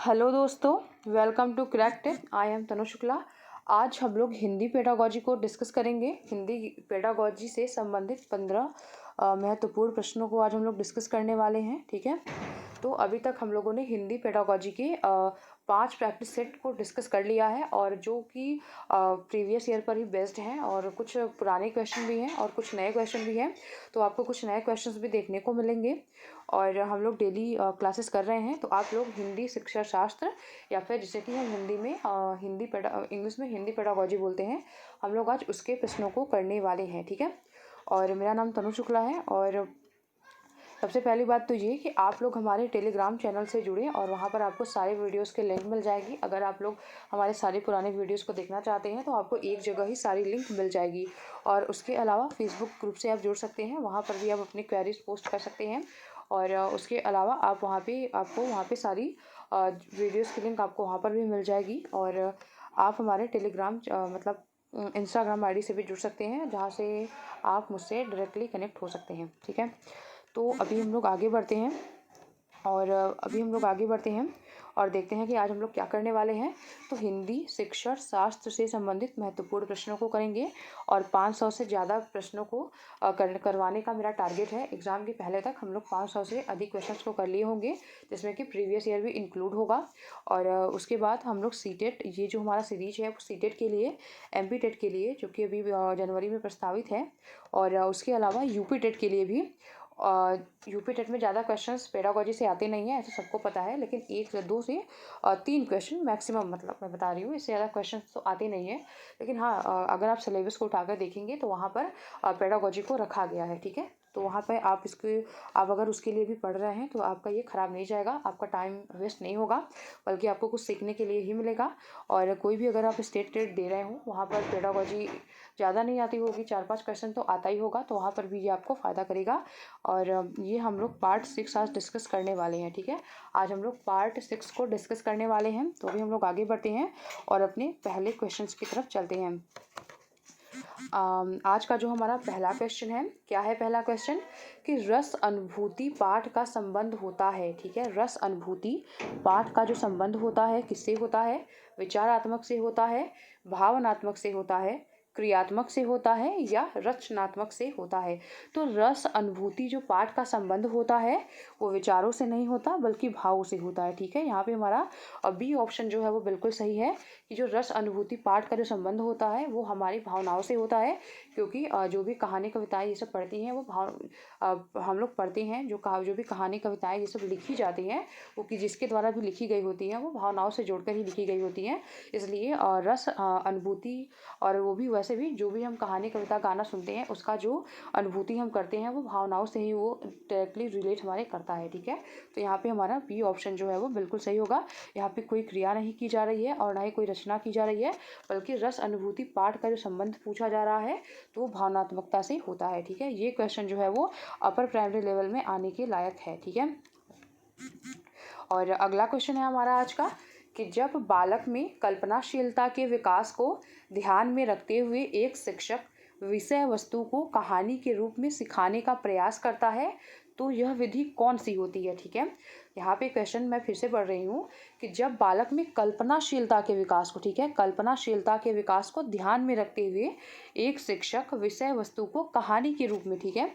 Hello दोस्तों, welcome to cracked. I am Tanu Shukla. आज हम लोग हिंदी पेडागोजी को डिस्कस करेंगे। हिंदी पेडागोजी से संबंधित 15 महत्वपूर्ण प्रश्नों को आज हम लोग डिस्कस करने वाले हैं। ठीक है, तो अभी तक हम लोगों ने हिंदी पेडागोजी के 5 प्रैक्टिस सेट को डिस्कस कर लिया है, और जो कि प्रीवियस ईयर पर ही बेस्ड हैं, और कुछ पुराने क्वेश्चन भी हैं और कुछ नए क्वेश्चन भी हैं। तो आपको कुछ नए क्वेश्चंस भी देखने को मिलेंगे, और हम लोग डेली क्लासेस कर रहे हैं। तो आप लोग हिंदी शिक्षा शास्त्र, या फिर जिसे कि हम हिंदी में इंग्लिश में हिंदी पेडागोजी बोलते हैं, हम लोग आज उसके प्रश्नों को करने वाले हैं। ठीक है, और मेरा नाम तनु शुक्ला है। और सबसे पहली बात तो ये कि आप लोग हमारे टेलीग्राम चैनल से जुड़े, और वहाँ पर आपको सारे वीडियोस के लिंक मिल जाएगी। अगर आप लोग हमारे सारे पुराने वीडियोस को देखना चाहते हैं तो आपको एक जगह ही सारी लिंक मिल जाएगी। और उसके अलावा फेसबुक ग्रुप से आप जुड़ सकते हैं, वहाँ पर भी आप अपनी क्वेरीज पोस्ट कर सकते हैं। और उसके अलावा आप आपको वहाँ पे सारी वीडियोस की लिंक आपको वहाँ पर भी मिल जाएगी। और आप हमारे टेलीग्राम इंस्टाग्राम आईडी से भी जुड़ सकते हैं, जहाँ से आप मुझसे डायरेक्टली कनेक्ट हो सकते हैं। ठीक है, तो अभी हम लोग आगे बढ़ते हैं, और देखते हैं कि आज हम लोग क्या करने वाले हैं। तो हिंदी शिक्षा शास्त्र से संबंधित महत्वपूर्ण प्रश्नों को करेंगे, और 500 से ज़्यादा प्रश्नों को करवाने का मेरा टारगेट है। एग्ज़ाम के पहले तक हम लोग 500 से अधिक क्वेश्चंस को कर लिए होंगे, जिसमें कि प्रीवियस ईयर भी इंक्लूड होगा। और उसके बाद हम लोग सीटेट, ये जो हमारा सीरीज है वो सीटेट के लिए, एमपी टेट के लिए, जो कि अभी जनवरी में प्रस्तावित है, और उसके अलावा यूपी टेट के लिए भी। यूपी टेट में ज़्यादा क्वेश्चंस पेडागोजी से आते नहीं हैं, ऐसा सबको पता है, लेकिन 1 से 2 से 3 क्वेश्चन मैक्सिमम, मतलब मैं बता रही हूँ, इससे ज़्यादा क्वेश्चंस तो आते नहीं हैं। लेकिन हाँ, अगर आप सिलेबस को उठाकर देखेंगे तो वहाँ पर पेडागोजी को रखा गया है। ठीक है, तो वहाँ पर आप अगर उसके लिए भी पढ़ रहे हैं तो आपका ये ख़राब नहीं जाएगा, आपका टाइम वेस्ट नहीं होगा, बल्कि आपको कुछ सीखने के लिए ही मिलेगा। और कोई भी अगर आप स्टेट टेट दे रहे हो, वहाँ पर पेडागोजी ज़्यादा नहीं आती होगी, 4-5 क्वेश्चन तो आता ही होगा, तो वहाँ पर भी ये आपको फ़ायदा करेगा। और ये हम लोग पार्ट 6 आज डिस्कस करने वाले हैं। ठीक है, आज हम लोग पार्ट 6 को डिस्कस करने वाले हैं। तो अभी हम लोग आगे बढ़ते हैं और अपने पहले क्वेश्चंस की तरफ चलते हैं। आज का जो हमारा पहला क्वेश्चन है, क्या है पहला क्वेश्चन, कि रस अनुभूति पाठ का संबंध होता है। ठीक है, रस अनुभूति पाठ का जो संबंध होता है किससे होता है? विचारात्मक से होता है, भावनात्मक से होता है, क्रियात्मक से होता है, या रचनात्मक से होता है। तो रस अनुभूति जो पाठ का संबंध होता है वो विचारों से नहीं होता, बल्कि भावों से होता है। ठीक है, यहाँ पे हमारा बी ऑप्शन जो है वो बिल्कुल सही है, कि जो रस अनुभूति पाठ का जो संबंध होता है वो हमारी भावनाओं से होता है। क्योंकि जो भी कहानी कविताएं ये सब पढ़ती हैं, वो हम लोग पढ़ते हैं, जो भी कहानी कविताएं ये सब लिखी जाती हैं, वो कि जिसके द्वारा भी लिखी गई होती हैं वो भावनाओं से जोड़कर ही लिखी गई होती हैं। इसलिए रस अनुभूति, और वो भी वैसे भी जो भी हम कहानी कविता गाना सुनते हैं उसका जो अनुभूति हम करते हैं वो भावनाओं से ही वो डायरेक्टली रिलेट हमारे करता है। ठीक है, तो यहाँ पे हमारा बी ऑप्शन जो है वो बिल्कुल सही होगा। यहाँ पे कोई क्रिया नहीं की जा रही है और ना ही कोई रचना की जा रही है, बल्कि रस अनुभूति पाठ का जो संबंध पूछा जा रहा है तो वो भावनात्मकता से होता है। ठीक है, ये क्वेश्चन जो है वो अपर प्राइमरी लेवल में आने के लायक है। ठीक है, और अगला क्वेश्चन है हमारा आज का, कि जब बालक में कल्पनाशीलता के विकास को ध्यान में रखते हुए एक शिक्षक विषय वस्तु को कहानी के रूप में सिखाने का प्रयास करता है, तो यह विधि कौन सी होती है? ठीक है, यहाँ पे क्वेश्चन मैं फिर से पढ़ रही हूँ, कि जब बालक में कल्पनाशीलता के विकास को, ठीक है, कल्पनाशीलता के विकास को ध्यान में रखते हुए एक शिक्षक विषय वस्तु को कहानी के रूप में, ठीक है,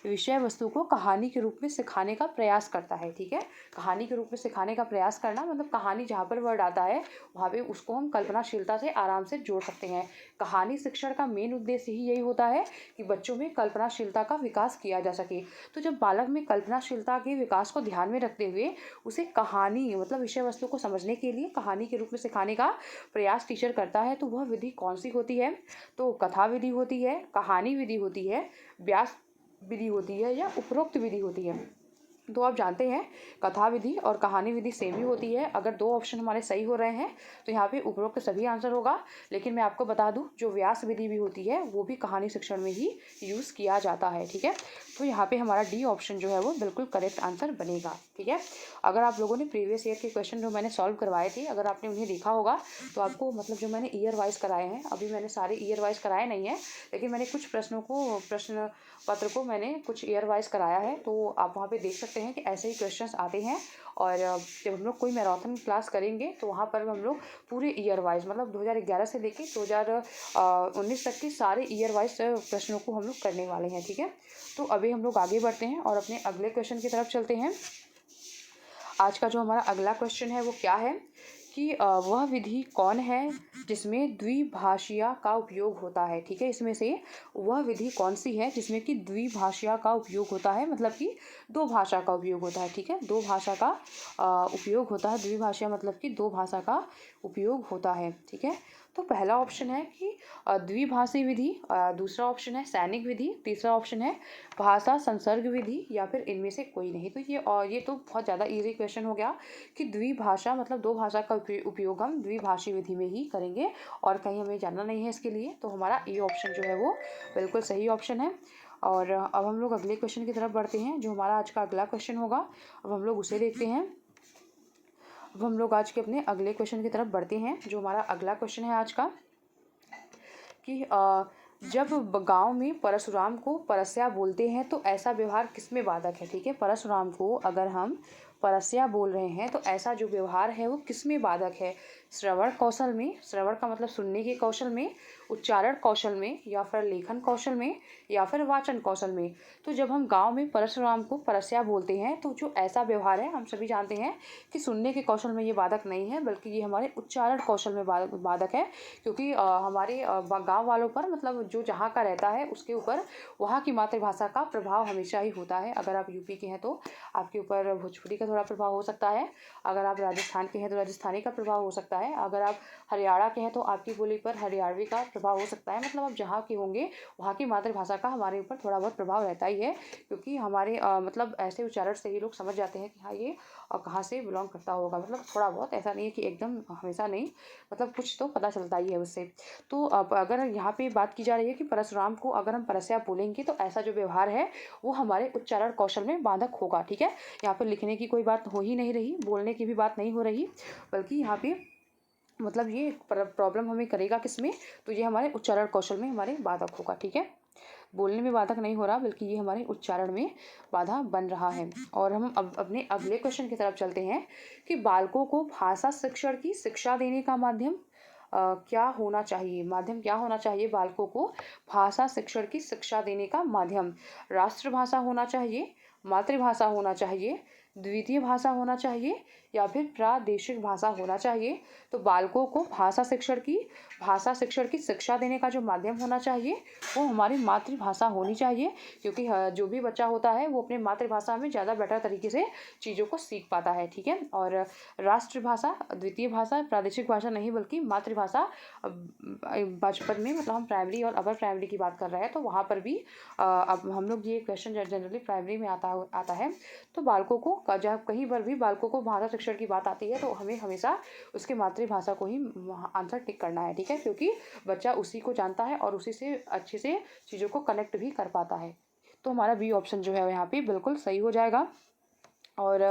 विषय वस्तु को कहानी के रूप में सिखाने का प्रयास करता है। ठीक है, कहानी के रूप में सिखाने का प्रयास करना मतलब कहानी जहाँ पर वर्ड आता है वहाँ पे उसको हम कल्पनाशीलता से आराम से जोड़ सकते हैं। कहानी शिक्षण का मेन उद्देश्य ही यही होता है कि बच्चों में कल्पनाशीलता का विकास किया जा सके। तो जब बालक में कल्पनाशीलता के विकास को ध्यान में रखते हुए उसे कहानी मतलब विषय वस्तु को समझने के लिए कहानी के रूप में सिखाने का प्रयास टीचर करता है, तो वह विधि कौन सी होती है? तो कथा विधि होती है, कहानी विधि होती है, व्यास विधि होती है, या उपरोक्त विधि होती है? तो आप जानते हैं कथा विधि और कहानी विधि सेम ही होती है। अगर 2 ऑप्शन हमारे सही हो रहे हैं तो यहाँ पे उपरोक्त सभी आंसर होगा। लेकिन मैं आपको बता दूं, जो व्यास विधि भी होती है वो भी कहानी शिक्षण में ही यूज़ किया जाता है। ठीक है, तो यहाँ पे हमारा डी ऑप्शन जो है वो बिल्कुल करेक्ट आंसर बनेगा। ठीक है, अगर आप लोगों ने प्रीवियस ईयर के क्वेश्चन जो मैंने सॉल्व करवाए थे, अगर आपने उन्हें देखा होगा तो आपको मतलब जो मैंने ईयर वाइज कराए हैं, अभी मैंने सारे ईयर वाइज कराए नहीं हैं, लेकिन मैंने कुछ प्रश्न पत्र को मैंने कुछ ईयर वाइज कराया है, तो आप वहाँ पे देख सकते हैं कि ऐसे ही क्वेश्चंस आते हैं। और जब हम लोग कोई मैराथन क्लास करेंगे तो वहाँ पर हम लोग पूरे ईयर वाइज मतलब 2011 से लेके 2019 तक के सारे ईयर वाइज प्रश्नों को हम लोग करने वाले हैं। ठीक है, तो अभी हम लोग आगे बढ़ते हैं और अपने अगले क्वेश्चन की तरफ चलते हैं। आज का जो हमारा अगला क्वेश्चन है वो क्या है कि वह विधि कौन है जिसमें द्विभाषिया का उपयोग होता है। ठीक है, इसमें से वह विधि कौन सी है जिसमें कि द्विभाषिया का उपयोग होता है, मतलब कि दो भाषा का उपयोग होता है। ठीक है, दो भाषा का उपयोग होता है, द्विभाषिया मतलब कि दो भाषा का उपयोग होता है। ठीक है, तो पहला ऑप्शन है कि द्विभाषी विधि, दूसरा ऑप्शन है सैनिक विधि, तीसरा ऑप्शन है भाषा संसर्ग विधि, या फिर इनमें से कोई नहीं। तो ये तो बहुत ज़्यादा इजी क्वेश्चन हो गया कि द्विभाषा मतलब दो भाषा का उपयोग हम द्विभाषी विधि में ही करेंगे और कहीं हमें जानना नहीं है इसके लिए। तो हमारा ए ऑप्शन जो है वो बिल्कुल सही ऑप्शन है। और अब हम लोग अगले क्वेश्चन की तरफ बढ़ते हैं, जो हमारा आज का अगला क्वेश्चन होगा। अब हम लोग उसे देखते हैं। अब हम लोग आज के अपने अगले क्वेश्चन की तरफ बढ़ते हैं, जो हमारा अगला क्वेश्चन है आज का कि जब गांव में परशुराम को परस्या बोलते हैं तो ऐसा व्यवहार किसमें बाधक है। ठीक है, परशुराम को अगर हम परस्या बोल रहे हैं तो ऐसा जो व्यवहार है वो किसमें बाधक है। श्रवण कौशल में, श्रवण का मतलब सुनने के कौशल में, उच्चारण कौशल में, या फिर लेखन कौशल में, या फिर वाचन कौशल में। तो जब हम गांव में परशुराम को परस्या बोलते हैं तो जो ऐसा व्यवहार है, हम सभी जानते हैं कि सुनने के कौशल में ये बाधक नहीं है, बल्कि ये हमारे उच्चारण कौशल में बाधक है। क्योंकि हमारे गाँव वालों पर मतलब जो जहाँ का रहता है उसके ऊपर वहाँ की मातृभाषा का प्रभाव हमेशा ही होता है। अगर आप यूपी के हैं तो आपके ऊपर भोजपुरी का थोड़ा प्रभाव हो सकता है, अगर आप राजस्थान के हैं तो राजस्थानी का प्रभाव हो सकता है, अगर आप हरियाणा के हैं तो आपकी बोली पर हरियाणवी का प्रभाव हो सकता है। मतलब आप जहाँ के होंगे वहाँ की मातृभाषा का हमारे ऊपर थोड़ा बहुत प्रभाव रहता ही है, क्योंकि हमारे मतलब ऐसे उच्चारण से ही लोग समझ जाते हैं कि हाँ ये कहाँ से बिलोंग करता होगा। मतलब थोड़ा बहुत, ऐसा नहीं है कि एकदम हमेशा नहीं, मतलब कुछ तो पता चलता ही है उससे। तो अब अगर यहाँ पे बात की जा रही है कि परशुराम को अगर हम परस्या बोलेंगे तो ऐसा जो व्यवहार है वो हमारे उच्चारण कौशल में बाधक होगा। ठीक है, यहाँ पर लिखने की कोई बात हो ही नहीं रही, बोलने की भी बात नहीं हो रही, बल्कि यहाँ पे मतलब ये प्रॉब्लम हमें करेगा किसमें, तो ये हमारे उच्चारण कौशल में हमारे बाधक होगा। ठीक है, बोलने में बाधक नहीं हो रहा, बल्कि ये हमारे उच्चारण में बाधा बन रहा है। और हम अब अपने अगले क्वेश्चन की तरफ चलते हैं कि बालकों को भाषा शिक्षण की शिक्षा देने का माध्यम क्या होना चाहिए। माध्यम क्या होना चाहिए बालकों को भाषा शिक्षण की शिक्षा देने का माध्यम। राष्ट्रभाषा होना चाहिए, मातृभाषा होना चाहिए, द्वितीय भाषा होना चाहिए, या फिर प्रादेशिक भाषा होना चाहिए। तो बालकों को भाषा शिक्षण की शिक्षा देने का जो माध्यम होना चाहिए वो हमारी मातृभाषा होनी चाहिए, क्योंकि जो भी बच्चा होता है वो अपने मातृभाषा में ज़्यादा बेटर तरीके से चीज़ों को सीख पाता है। ठीक है, और राष्ट्रभाषा, द्वितीय भाषा, प्रादेशिक भाषा नहीं, बल्कि मातृभाषा बचपन में मतलब हम प्राइमरी और अपर प्राइमरी की बात कर रहे हैं तो वहाँ पर भी अब हम लोग ये क्वेश्चन जनरली प्राइमरी में आता है। तो बालकों को जब कहीं पर भी बालकों को भाषा शिक्षण की बात आती है तो हमें हमेशा उसके मातृभाषा को ही आंसर टिक करना है। ठीक है, क्योंकि बच्चा उसी को जानता है और उसी से अच्छे से चीज़ों को कनेक्ट भी कर पाता है। तो हमारा बी ऑप्शन जो है यहाँ पे बिल्कुल सही हो जाएगा। और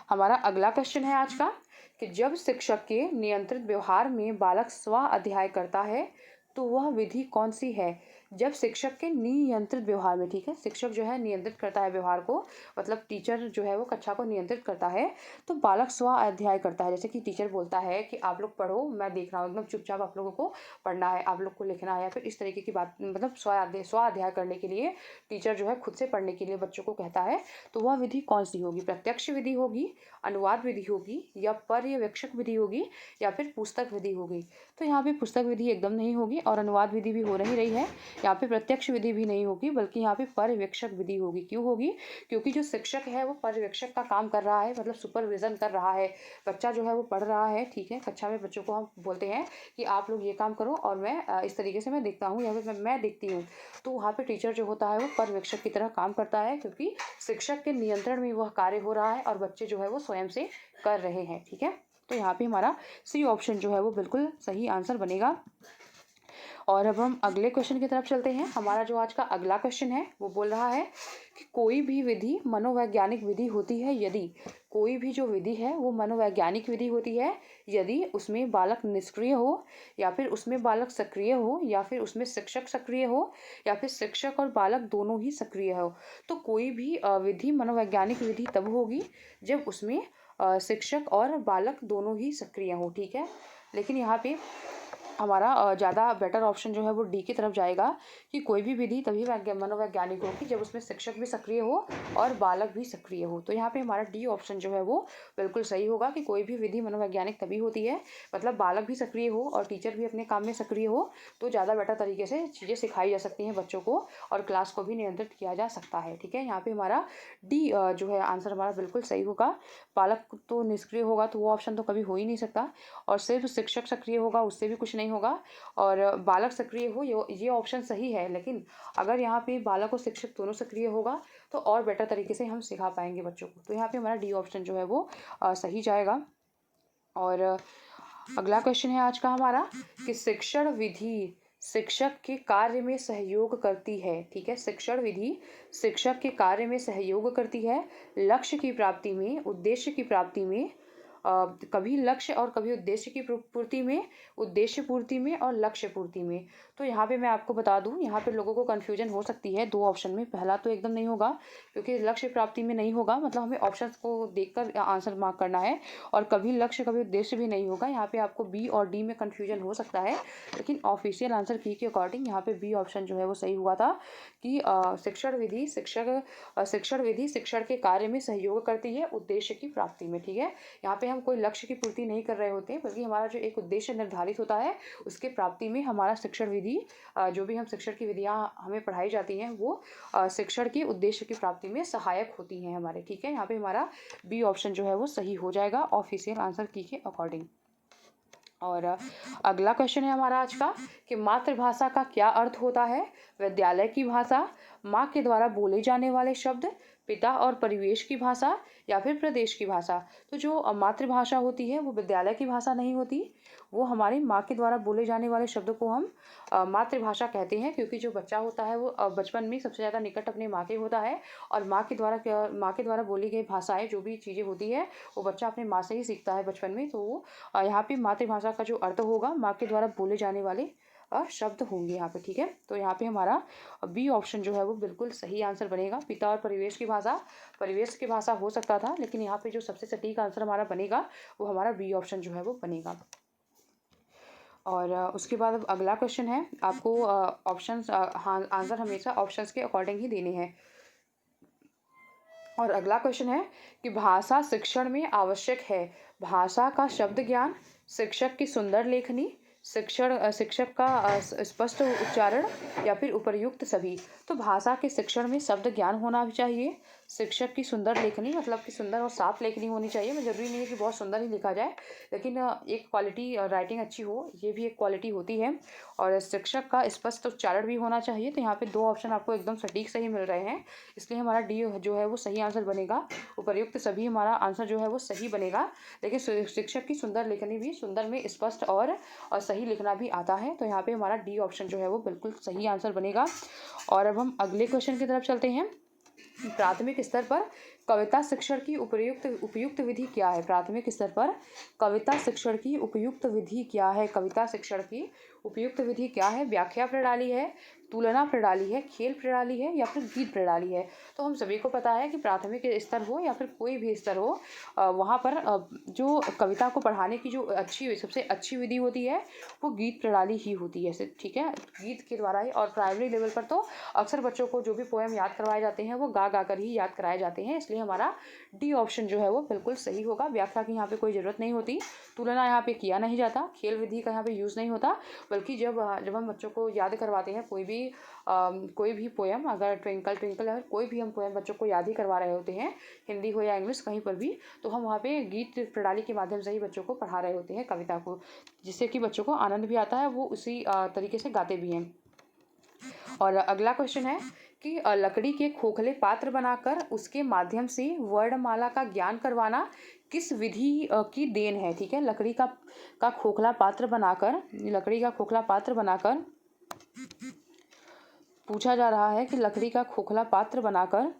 हमारा अगला क्वेश्चन है आज का कि जब शिक्षक के नियंत्रित व्यवहार में बालक स्व अध्याय करता है तो वह विधि कौन सी है। जब शिक्षक के नियंत्रित व्यवहार में, ठीक है, शिक्षक जो है नियंत्रित करता है व्यवहार को, मतलब टीचर जो है वो कक्षा को नियंत्रित करता है, तो बालक स्व अध्याय करता है। जैसे कि टीचर बोलता है कि आप लोग पढ़ो, मैं देख रहा हूँ, एकदम चुपचाप आप लोगों को पढ़ना है, आप लोग को लिखना है, या फिर इस तरीके की बात, मतलब स्व अध्याय करने के लिए टीचर जो है खुद से पढ़ने के लिए बच्चों को कहता है। तो वह विधि कौन सी होगी। प्रत्यक्ष विधि होगी, अनुवाद विधि होगी, या पर्यवेक्षक विधि होगी, या फिर पुस्तक विधि होगी। तो यहाँ पे पुस्तक विधि एकदम नहीं होगी और अनुवाद विधि भी हो नहीं रही है। यहाँ पे प्रत्यक्ष विधि भी नहीं होगी, बल्कि यहाँ पे पर्यवेक्षक विधि होगी। क्यों होगी, क्योंकि जो शिक्षक है वो पर्यवेक्षक का काम कर रहा है, मतलब सुपरविजन कर रहा है। बच्चा जो है वो पढ़ रहा है, ठीक है, कक्षा में बच्चों को हम बोलते हैं कि आप लोग ये काम करो और मैं इस तरीके से मैं देखता हूँ या फिर मैं देखती हूँ। तो वहाँ पे टीचर जो होता है वो पर्यवेक्षक की तरह काम करता है, क्योंकि शिक्षक के नियंत्रण में वह कार्य हो रहा है और बच्चे जो है वो स्वयं से कर रहे हैं। ठीक है, तो यहाँ पे हमारा सी ऑप्शन जो है वो बिल्कुल सही आंसर बनेगा। और अब हम अगले क्वेश्चन की तरफ चलते हैं। हमारा जो आज का अगला क्वेश्चन है वो बोल रहा है कि कोई भी विधि मनोवैज्ञानिक विधि होती है यदि, कोई भी जो विधि है वो मनोवैज्ञानिक विधि होती है यदि उसमें बालक निष्क्रिय हो, या फिर उसमें बालक सक्रिय हो, या फिर उसमें शिक्षक सक्रिय हो, या फिर शिक्षक और बालक दोनों ही सक्रिय हो। तो कोई भी विधि मनोवैज्ञानिक विधि तब होगी जब उसमें शिक्षक और बालक दोनों ही सक्रिय हो। ठीक है, लेकिन यहाँ पे हमारा ज़्यादा बेटर ऑप्शन जो है वो डी की तरफ जाएगा कि कोई भी विधि तभी मनोवैज्ञानिक होगी जब उसमें शिक्षक भी सक्रिय हो और बालक भी सक्रिय हो। तो यहाँ पे हमारा डी ऑप्शन जो है वो बिल्कुल सही होगा कि कोई भी विधि मनोवैज्ञानिक तभी होती है, मतलब बालक भी सक्रिय हो और टीचर भी अपने काम में सक्रिय हो, तो ज़्यादा बेटर तरीके से चीज़ें सिखाई जा सकती हैं बच्चों को और क्लास को भी नियंत्रित किया जा सकता है। ठीक है, यहाँ पे हमारा डी जो है आंसर हमारा बिल्कुल सही होगा। बालक तो निष्क्रिय होगा तो वो ऑप्शन तो कभी हो ही नहीं सकता, और सिर्फ शिक्षक सक्रिय होगा उससे भी कुछ नहीं होगा, और बालक सक्रिय हो ये ऑप्शन सही है। लेकिन अगर यहाँ पे बालक और शिक्षक दोनों सक्रिय होगा तो और बेटर तरीके से हम सिखा पाएंगे बच्चों को। तो यहाँ पे हमारा डी ऑप्शन जो है वो सही जाएगा। और अगला क्वेश्चन है आज का हमारा कि शिक्षण विधि शिक्षक के कार्य में सहयोग करती है। ठीक है, शिक्षण विधि शिक्षक के कार्य में सहयोग करती है लक्ष्य की प्राप्ति में, उद्देश्य की प्राप्ति में, कभी लक्ष्य और कभी उद्देश्य की पूर्ति में, उद्देश्य पूर्ति में और लक्ष्य पूर्ति में। तो यहाँ पे मैं आपको बता दूँ, यहाँ पे लोगों को कन्फ्यूजन हो सकती है दो ऑप्शन में। पहला तो एकदम नहीं होगा क्योंकि लक्ष्य प्राप्ति में नहीं होगा, मतलब हमें ऑप्शंस को देखकर आंसर मार्क करना है, और कभी लक्ष्य कभी उद्देश्य भी नहीं होगा। यहाँ पे आपको बी और डी में कन्फ्यूजन हो सकता है, लेकिन ऑफिशियल आंसर की के अकॉर्डिंग यहाँ पे बी ऑप्शन जो है वो सही हुआ था कि शिक्षण विधि शिक्षण के कार्य में सहयोग करती है उद्देश्य की प्राप्ति में। ठीक है, यहाँ पे हम कोई लक्ष्य की पूर्ति नहीं कर रहे होते हैं, बल्कि हमारा जो एक उद्देश्य निर्धारित होता है उसके प्राप्ति में हमारा शिक्षण विधि जो भी हम शिक्षण की विधियां हमें पढ़ाई जाती हैं वो शिक्षण के उद्देश्य की प्राप्ति में सहायक होती हैं हमारे। ठीक है, यहाँ पे हमारा बी ऑप्शन जो है वो सही हो जाएगा ऑफिशियल आंसर की के अकॉर्डिंग। और अगला क्वेश्चन है हमारा आज का कि मातृभाषा का क्या अर्थ होता है। विद्यालय की भाषा, माँ के द्वारा बोले जाने वाले शब्द, पिता और परिवेश की भाषा, या फिर प्रदेश की भाषा। तो जो मातृभाषा होती है वो विद्यालय की भाषा नहीं होती, वो हमारी माँ के द्वारा बोले जाने वाले शब्दों को हम मातृभाषा कहते हैं, क्योंकि जो बच्चा होता है वो बचपन में सबसे ज़्यादा निकट अपनी माँ के होता है, और माँ के द्वारा बोली गई भाषाएं जो भी चीज़ें होती है वो बच्चा अपने माँ से ही सीखता है बचपन में। तो वो यहाँ पे मातृभाषा का जो अर्थ होगा माँ के द्वारा बोले जाने वाले शब्द होंगे यहाँ पे। ठीक है, तो यहाँ पे हमारा बी ऑप्शन जो है वो बिल्कुल सही आंसर बनेगा। पिता और परिवेश की भाषा हो सकता था, लेकिन यहाँ पे जो सबसे सटीक आंसर हमारा बनेगा वो हमारा बी ऑप्शन जो है वो बनेगा। और उसके बाद अब अगला क्वेश्चन है, आपको ऑप्शंस आंसर हमेशा ऑप्शंस के अकॉर्डिंग ही देने हैं। और अगला क्वेश्चन है कि भाषा शिक्षण में आवश्यक है। भाषा का शब्द ज्ञान, शिक्षक की सुंदर लेखनी, शिक्षक का स्पष्ट उच्चारण, या फिर उपर्युक्त सभी। तो भाषा के शिक्षण में शब्द ज्ञान होना भी चाहिए, शिक्षक की सुंदर लेखनी मतलब कि सुंदर और साफ लेखनी होनी चाहिए। मैं ज़रूरी नहीं है कि बहुत सुंदर ही लिखा जाए, लेकिन एक क्वालिटी राइटिंग अच्छी हो, ये भी एक क्वालिटी होती है। और शिक्षक का स्पष्ट उच्चारण भी होना चाहिए। तो यहाँ पे दो ऑप्शन आपको एकदम सटीक सही मिल रहे हैं, इसलिए हमारा डी जो है वो सही आंसर बनेगा। उपर्युक्त सभी हमारा आंसर जो है वो सही बनेगा, लेकिन शिक्षक की सुंदर लेखनी भी, सुंदर में स्पष्ट और सही लिखना भी आता है। तो यहाँ पे हमारा डी ऑप्शन जो है वो बिल्कुल सही आंसर बनेगा। और अब हम अगले क्वेश्चन की तरफ चलते हैं। प्राथमिक स्तर पर कविता शिक्षण की उपयुक्त विधि क्या है। प्राथमिक स्तर पर कविता शिक्षण की उपयुक्त विधि क्या है। कविता शिक्षण की उपयुक्त विधि क्या है। व्याख्या प्रणाली है, तुलना प्रणाली है, खेल प्रणाली है, या फिर गीत प्रणाली है। तो हम सभी को पता है कि प्राथमिक स्तर हो या फिर कोई भी स्तर हो, वहाँ पर जो कविता को पढ़ाने की जो सबसे अच्छी विधि होती है वो गीत प्रणाली ही होती है। ठीक है, गीत के द्वारा ही। और प्राइमरी लेवल पर तो अक्सर बच्चों को जो भी पोएम याद करवाए जाते हैं वो गा कर ही याद कराए जाते हैं, इसलिए हमारा डी ऑप्शन जो है वो बिल्कुल सही होगा। व्याख्या की यहाँ पे कोई ज़रूरत नहीं होती, तुलना यहाँ पे किया नहीं जाता, खेल विधि का यहाँ पे यूज़ नहीं होता, बल्कि जब हम बच्चों को याद करवाते हैं कोई भी पोएम, अगर ट्विंकल ट्विंकल है कोई भी हम पोएम बच्चों को याद ही करवा रहे होते हैं, हिंदी हो या इंग्लिश कहीं पर भी, तो हम वहाँ पे गीत प्रणाली के माध्यम से ही बच्चों को पढ़ा रहे होते हैं कविता को, जिससे कि बच्चों को आनंद भी आता है, वो उसी तरीके से गाते भी हैं। और अगला क्वेश्चन है कि लकड़ी के खोखले पात्र बनाकर उसके माध्यम से वर्णमाला का ज्ञान करवाना किस विधि की देन है। ठीक है, लकड़ी का खोखला पात्र बनाकर पूछा जा रहा है कि लकड़ी का खोखला पात्र बनाकर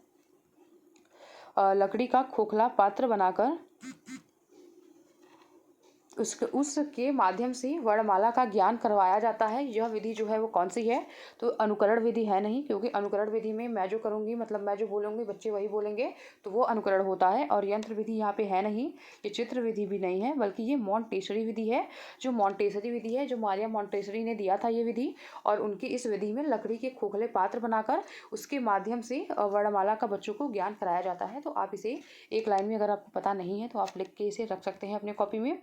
उसके माध्यम से वर्णमाला का ज्ञान करवाया जाता है। यह विधि जो है वो कौन सी है? तो अनुकरण विधि है नहीं, क्योंकि अनुकरण विधि में मैं जो करूँगी मतलब मैं जो बोलूँगी बच्चे वही बोलेंगे, तो वो अनुकरण होता है। और यंत्र विधि यहाँ पे है नहीं, ये चित्र विधि भी नहीं है, बल्कि ये मॉन्टेसरी विधि है। जो मॉन्टेसरी विधि है, जो मारिया मॉन्टेसरी ने दिया था ये विधि, और उनकी इस विधि में लकड़ी के खोखले पात्र बनाकर उसके माध्यम से वर्णमाला का बच्चों को ज्ञान कराया जाता है। तो आप इसे एक लाइन में, अगर आपको पता नहीं है तो आप लिख के इसे रख सकते हैं अपने कॉपी में।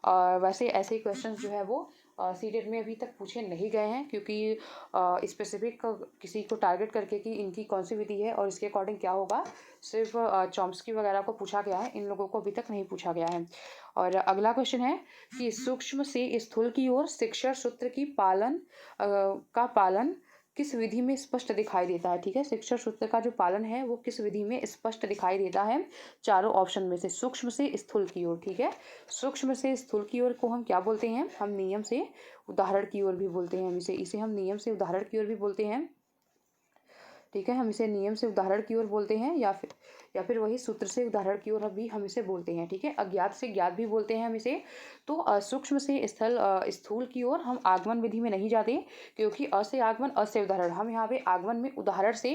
और वैसे ऐसे क्वेश्चंस जो है वो सीटेट में अभी तक पूछे नहीं गए हैं, क्योंकि स्पेसिफिक किसी को टारगेट करके कि इनकी कौन सी विधि है और इसके अकॉर्डिंग क्या होगा, सिर्फ चॉम्स्की वगैरह को पूछा गया है, इन लोगों को अभी तक नहीं पूछा गया है। और अगला क्वेश्चन है कि सूक्ष्म से स्थूल की ओर शिक्षण सूत्र की पालन किस विधि में स्पष्ट दिखाई देता है? ठीक है, शिक्षण सूत्र का जो पालन है वो किस विधि में स्पष्ट दिखाई देता है? चारों ऑप्शन में से सूक्ष्म से स्थूल की ओर। ठीक है, सूक्ष्म से स्थूल की ओर को हम क्या बोलते हैं? हम नियम से उदाहरण की ओर भी बोलते हैं। हम इसे हम नियम से उदाहरण की ओर भी बोलते हैं। ठीक है, हम इसे नियम से उदाहरण की ओर बोलते हैं, या फिर वही सूत्र से उदाहरण की ओर भी हम इसे बोलते हैं। ठीक है, अज्ञात से ज्ञात भी बोलते हैं हम इसे। तो सूक्ष्म से स्थूल की ओर हम आगमन विधि में नहीं जाते, क्योंकि अ से आगमन, अ से उदाहरण, हम यहाँ पे आगमन में उदाहरण से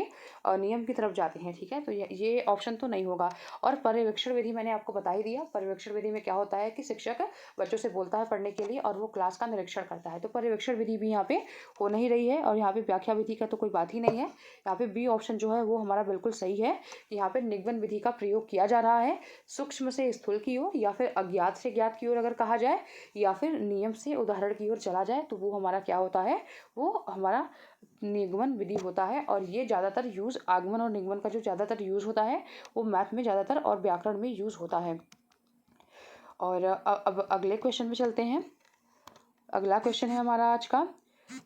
नियम की तरफ जाते हैं। ठीक है, तो ये ऑप्शन तो नहीं होगा। और पर्यवेक्षण विधि मैंने आपको बता ही दिया। पर्यवेक्षण विधि में क्या होता है कि शिक्षक बच्चों से बोलता है पढ़ने के लिए और वो क्लास का निरीक्षण करता है। तो पर्यवेक्षण विधि भी यहाँ पे हो नहीं रही है, और यहाँ पे व्याख्या विधि का तो कोई बात ही नहीं है। यहाँ पे बी ऑप्शन जो है वो हमारा बिल्कुल सही है कि यहाँ पे निगमन विधि का प्रयोग किया जा रहा है, सूक्ष्म से स्थूल की ओर, या फिर अज्ञात से ज्ञात की ओर अगर कहा जाए, या फिर नियम से उदाहरण की ओर चला जाए, तो वो हमारा क्या होता है? वो हमारा निगमन विधि होता है। और ये ज़्यादातर यूज़, आगमन और निगमन का जो ज़्यादातर यूज़ होता है वो मैथ में ज़्यादातर और व्याकरण में यूज़ होता है। और अब अगले क्वेश्चन में चलते हैं। अगला क्वेश्चन है हमारा आज का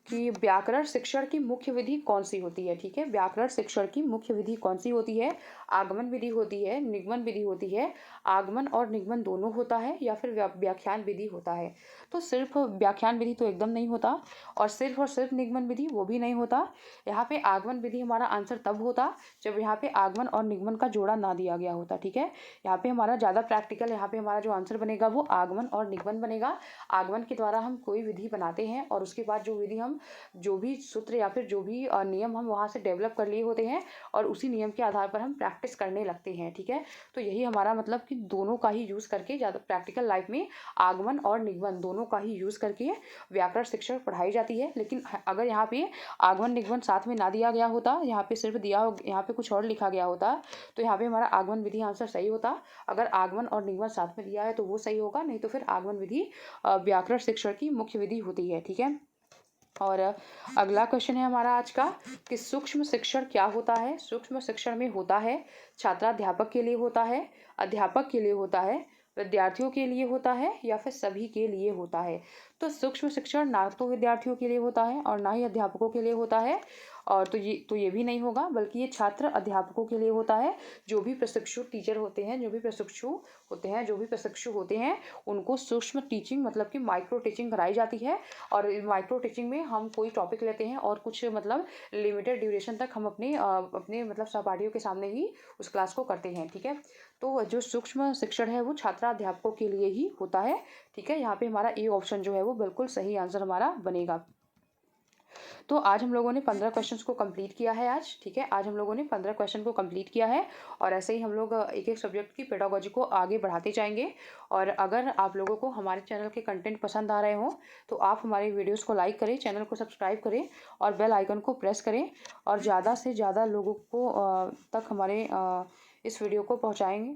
कि व्याकरण शिक्षण की मुख्य विधि कौन सी होती है? ठीक है, व्याकरण शिक्षण की मुख्य विधि कौन सी होती है? आगमन विधि होती है, निगमन विधि होती है, आगमन और निगमन दोनों होता है, या फिर व्याख्यान विधि होता है? तो सिर्फ व्याख्यान विधि तो एकदम नहीं होता, और सिर्फ निगमन विधि वो भी नहीं होता। यहाँ पे आगमन विधि हमारा आंसर तब होता जब यहाँ पे आगमन और निगमन का जोड़ा ना दिया गया होता। ठीक है, यहाँ पे हमारा ज़्यादा प्रैक्टिकल, यहाँ पे हमारा जो आंसर बनेगा वो आगमन और निगमन बनेगा। आगमन के द्वारा हम कोई विधि बनाते हैं, और उसके बाद जो विधि हम जो भी सूत्र या फिर जो भी नियम हम वहाँ से डेवलप कर लिए होते हैं, और उसी नियम के आधार पर हम प्रैक्टिस करने लगते हैं। ठीक है, तो यही हमारा मतलब कि दोनों का ही यूज़ करके, ज़्यादा प्रैक्टिकल लाइफ में आगमन और निगमन दोनों का ही यूज़ करके व्याकरण शिक्षा पढ़ाई जाती है। लेकिन अगर यहाँ पे आगमन निगमन साथ में ना दिया गया होता, यहाँ पे सिर्फ यहाँ पे कुछ और लिखा गया होता, तो यहाँ पे हमारा आगमन विधि आंसर सही होता। अगर आगमन और निगमन साथ में दिया है तो वो सही होगा, नहीं तो फिर आगमन विधि व्याकरण शिक्षण की मुख्य विधि होती है। ठीक है, और अगला क्वेश्चन है हमारा आज का कि सूक्ष्म शिक्षण क्या होता है? सूक्ष्म शिक्षण में होता है छात्राध्यापक के लिए होता है, अध्यापक के लिए होता है, विद्यार्थियों के लिए होता है, या फिर सभी के लिए होता है? तो सूक्ष्म शिक्षण ना तो विद्यार्थियों के लिए होता है और ना ही अध्यापकों के लिए होता है, और तो ये भी नहीं होगा, बल्कि ये छात्र अध्यापकों के लिए होता है। जो भी प्रशिक्षु टीचर होते हैं, जो भी प्रशिक्षु होते हैं उनको सूक्ष्म टीचिंग मतलब कि माइक्रो टीचिंग कराई जाती है। और माइक्रो टीचिंग में हम कोई टॉपिक लेते हैं और कुछ मतलब लिमिटेड ड्यूरेशन तक हम अपने मतलब सहपाठियों के सामने ही उस क्लास को करते हैं। ठीक है, तो जो सूक्ष्म शिक्षण है वो छात्राध्यापकों के लिए ही होता है। ठीक है, यहाँ पे हमारा ए ऑप्शन जो है वो बिल्कुल सही आंसर हमारा बनेगा। तो आज हम लोगों ने 15 क्वेश्चंस को कंप्लीट किया है आज। ठीक है, आज हम लोगों ने 15 क्वेश्चन को कंप्लीट किया है, और ऐसे ही हम लोग एक एक सब्जेक्ट की पेडागोजी को आगे बढ़ाते जाएंगे। और अगर आप लोगों को हमारे चैनल के कंटेंट पसंद आ रहे हों तो आप हमारे वीडियोस को लाइक करें, चैनल को सब्सक्राइब करें और बेल आइकन को प्रेस करें, और ज़्यादा से ज़्यादा लोगों को तक हमारे इस वीडियो को पहुँचाएँगे।